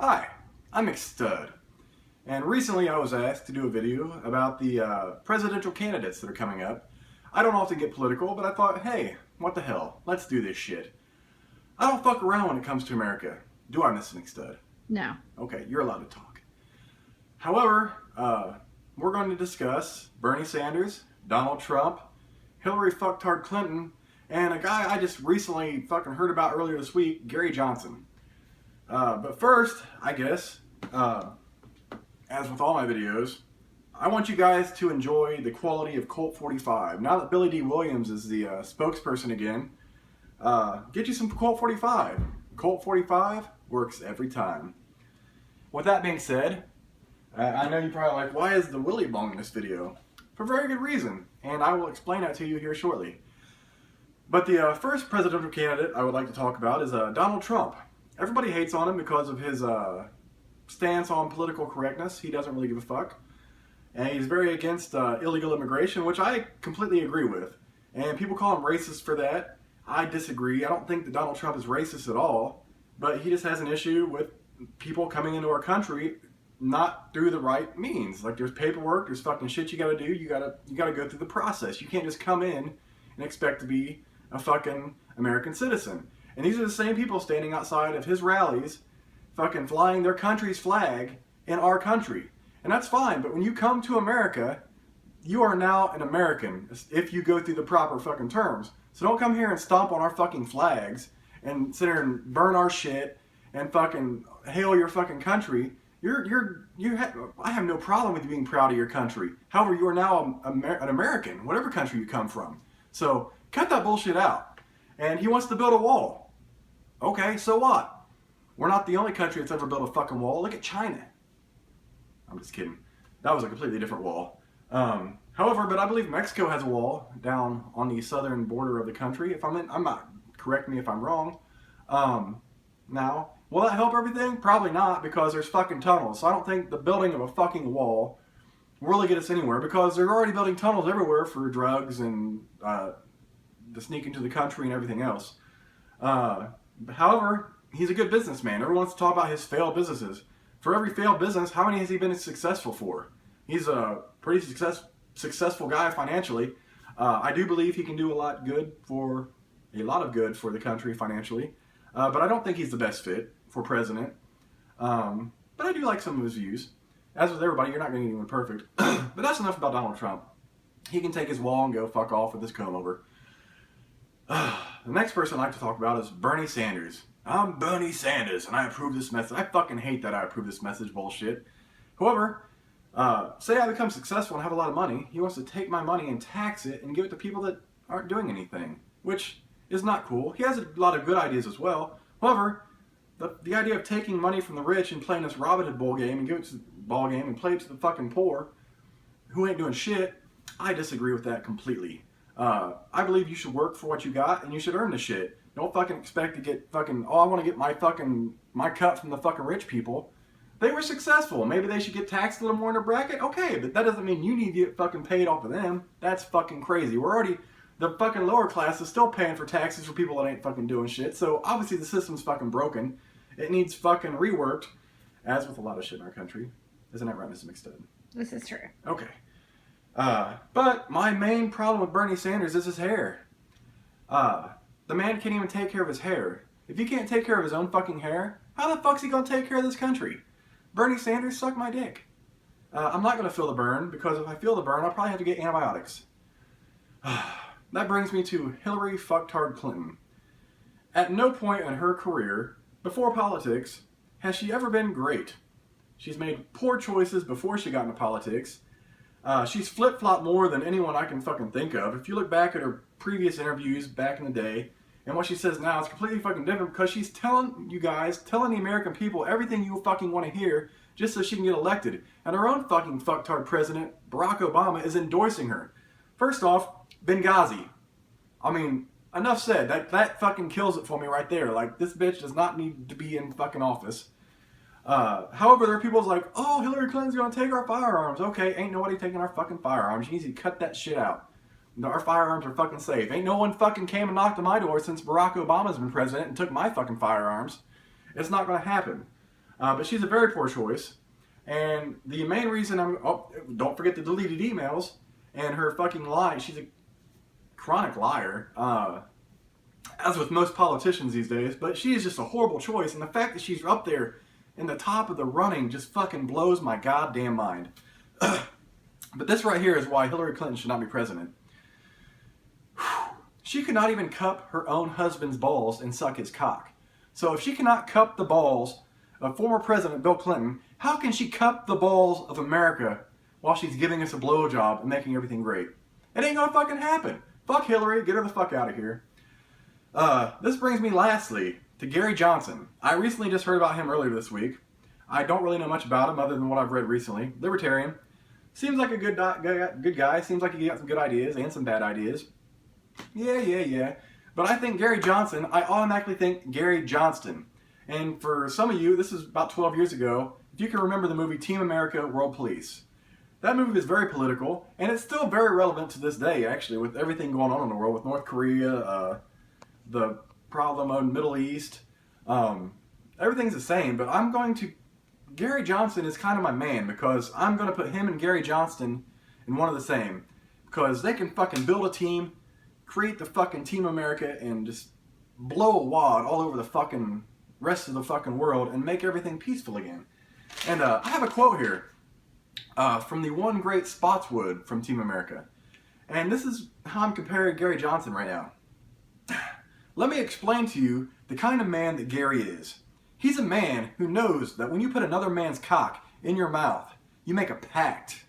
Hi, I'm McStud, and recently I was asked to do a video about the presidential candidates that are coming up. I don't often get political, but I thought, hey, what the hell, let's do this shit. I don't fuck around when it comes to America. Do I, Miss McStud? No. Okay, you're allowed to talk. However, we're going to discuss Bernie Sanders, Donald Trump, Hillary fucktard Clinton, and a guy I just recently fucking heard about earlier this week, Gary Johnson. But first, I guess, as with all my videos, I want you guys to enjoy the quality of Colt 45. Now that Billy D. Williams is the spokesperson again, get you some Colt 45. Colt 45 works every time. With that being said, I know you're probably like, why is the Willy Bong in this video? For very good reason, and I will explain that to you here shortly. But the first presidential candidate I would like to talk about is Donald Trump. Everybody hates on him because of his stance on political correctness. He doesn't really give a fuck. And he's very against illegal immigration, which I completely agree with. And people call him racist for that. I disagree. I don't think that Donald Trump is racist at all. But he just has an issue with people coming into our country not through the right means. Like, there's paperwork, there's fucking shit you gotta do. You gotta go through the process. You can't just come in and expect to be a fucking American citizen. And these are the same people standing outside of his rallies, fucking flying their country's flag in our country. And that's fine, but when you come to America, you are now an American if you go through the proper fucking terms. So don't come here and stomp on our fucking flags and sit here and burn our shit and fucking hail your fucking country. I have no problem with you being proud of your country. However, you are now an American, whatever country you come from. So cut that bullshit out. And he wants to build a wall. Okay, so what? We're not the only country that's ever built a fucking wall. Look at China. I'm just kidding. That was a completely different wall. However, but I believe Mexico has a wall down on the southern border of the country. I'm not, correct me if I'm wrong. Now, will that help everything? Probably not, because there's fucking tunnels. So I don't think the building of a fucking wall will really get us anywhere, because they're already building tunnels everywhere for drugs and to sneak into the country and everything else. However, he's a good businessman. Everyone wants to talk about his failed businesses. For every failed business, how many has he been successful for? He's a pretty successful guy financially. I do believe he can do a lot of good for the country financially. But I don't think he's the best fit for president. But I do like some of his views. As with everybody, you're not going to get anyone perfect. But that's enough about Donald Trump. He can take his wall and go fuck off with his comb over. The next person I'd like to talk about is Bernie Sanders. I'm Bernie Sanders, and I approve this message. I fucking hate that I approve this message bullshit. However, say I become successful and have a lot of money, he wants to take my money and tax it and give it to people that aren't doing anything, which is not cool. He has a lot of good ideas as well. However, the idea of taking money from the rich and playing this Robin Hood ball game and give it to and play it to the fucking poor who ain't doing shit, I disagree with that completely. I believe you should work for what you got and you should earn the shit. Don't fucking expect to get fucking, oh, I want to get my cut from the fucking rich people. They were successful. Maybe they should get taxed a little more in their bracket. Okay, but that doesn't mean you need to get fucking paid off of them. That's fucking crazy. The fucking lower class is still paying for taxes for people that ain't fucking doing shit. So obviously the system's fucking broken. It needs fucking reworked, as with a lot of shit in our country. Isn't that right, Mrs. McStud? This is true. Okay. But my main problem with Bernie Sanders is his hair. The man can't even take care of his hair. If he can't take care of his own fucking hair, how the fuck's he gonna take care of this country? Bernie Sanders, suck my dick. I'm not gonna feel the burn, because if I feel the burn, I'll probably have to get antibiotics. That brings me to Hillary fucktard Clinton. At no point in her career, before politics, has she ever been great. She's made poor choices before she got into politics. She's flip-flopped more than anyone I can fucking think of. If you look back at her previous interviews back in the day, and what she says now, it's completely fucking different, because she's telling the American people everything you fucking want to hear just so she can get elected. And her own fucking fucktard president, Barack Obama, is endorsing her. First off, Benghazi. I mean, enough said. That fucking kills it for me right there. Like, this bitch does not need to be in fucking office. However, there are people like, oh, Hillary Clinton's gonna take our firearms. Okay, ain't nobody taking our fucking firearms. You need to cut that shit out. Our firearms are fucking safe. Ain't no one fucking came and knocked on my door since Barack Obama's been president and took my fucking firearms. It's not gonna happen. But she's a very poor choice. And the main reason don't forget the deleted emails and her fucking lie. She's a chronic liar, as with most politicians these days. But she is just a horrible choice. And the fact that she's up there in the top of the running just fucking blows my goddamn mind. But this right here is why Hillary Clinton should not be president. She could not even cup her own husband's balls and suck his cock. So if she cannot cup the balls of former President Bill Clinton, how can she cup the balls of America while she's giving us a blowjob and making everything great? It ain't gonna fucking happen. Fuck Hillary, get her the fuck out of here. This brings me lastly to Gary Johnson. I recently just heard about him earlier this week. I don't really know much about him other than what I've read recently. Libertarian. Seems like a good guy. Seems like he got some good ideas and some bad ideas. Yeah. But I think Gary Johnson, I automatically think Gary Johnston. And for some of you, this is about 12 years ago, if you can remember the movie Team America, World Police. That movie is very political, and it's still very relevant to this day, actually, with everything going on in the world, with North Korea, the problem in the Middle East. Everything's the same, but Gary Johnson is kind of my man, because I'm going to put him and Gary Johnston in one of the same. Because they can fucking build a team, create the fucking Team America, and just blow a wad all over the fucking rest of the fucking world and make everything peaceful again. And I have a quote here from the one great Spotswood from Team America. And this is how I'm comparing Gary Johnson right now. Let me explain to you the kind of man that Gary is. He's a man who knows that when you put another man's cock in your mouth, you make a pact,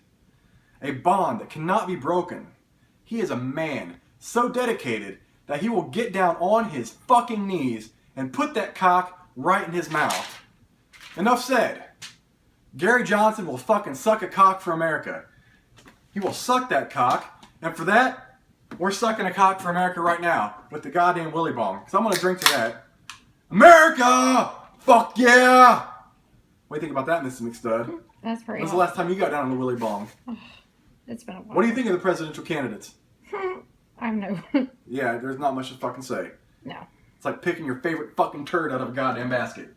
a bond that cannot be broken. He is a man so dedicated that he will get down on his fucking knees and put that cock right in his mouth. Enough said. Gary Johnson will fucking suck a cock for America. He will suck that cock, and for that, we're sucking a cock for America right now with the goddamn Willy Bong. Because I'm going to drink to that. America! Fuck yeah! What do you think about that, Mrs. McStud? That's pretty When's the last time you got down on the Willy Bong? It's been a while. What do you think of the presidential candidates? I know. Yeah, there's not much to fucking say. No. It's like picking your favorite fucking turd out of a goddamn basket.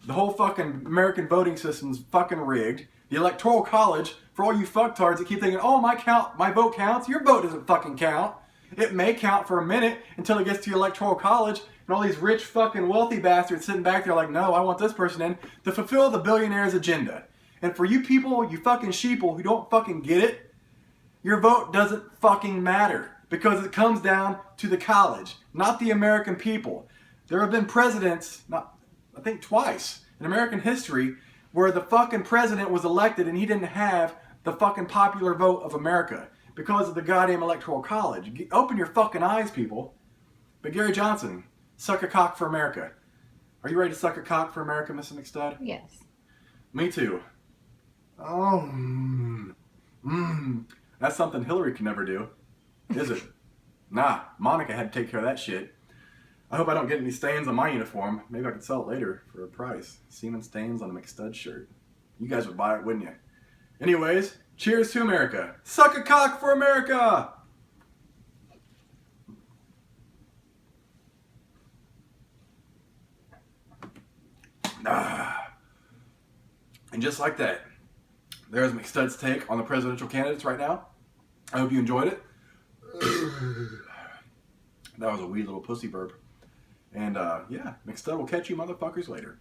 The whole fucking American voting system's fucking rigged. The Electoral College, for all you fucktards that keep thinking, oh, my vote counts, your vote doesn't fucking count. It may count for a minute until it gets to the Electoral College, and all these rich fucking wealthy bastards sitting back there like, no, I want this person in to fulfill the billionaire's agenda. And for you people, you fucking sheeple who don't fucking get it, your vote doesn't fucking matter. Because it comes down to the college, not the American people. There have been presidents, I think twice, in American history, where the fucking president was elected and he didn't have the fucking popular vote of America because of the goddamn Electoral College. Open your fucking eyes, people. But Gary Johnson, suck a cock for America. Are you ready to suck a cock for America, Mrs. McStud? Yes. Me too. Oh, that's something Hillary can never do. Is it? Nah, Monica had to take care of that shit. I hope I don't get any stains on my uniform. Maybe I could sell it later for a price. Semen stains on a McStud shirt. You guys would buy it, wouldn't you? Anyways, cheers to America. Suck a cock for America! And just like that, there's McStud's take on the presidential candidates right now. I hope you enjoyed it. That was a wee little pussy burp. And yeah, McStud will catch you motherfuckers later.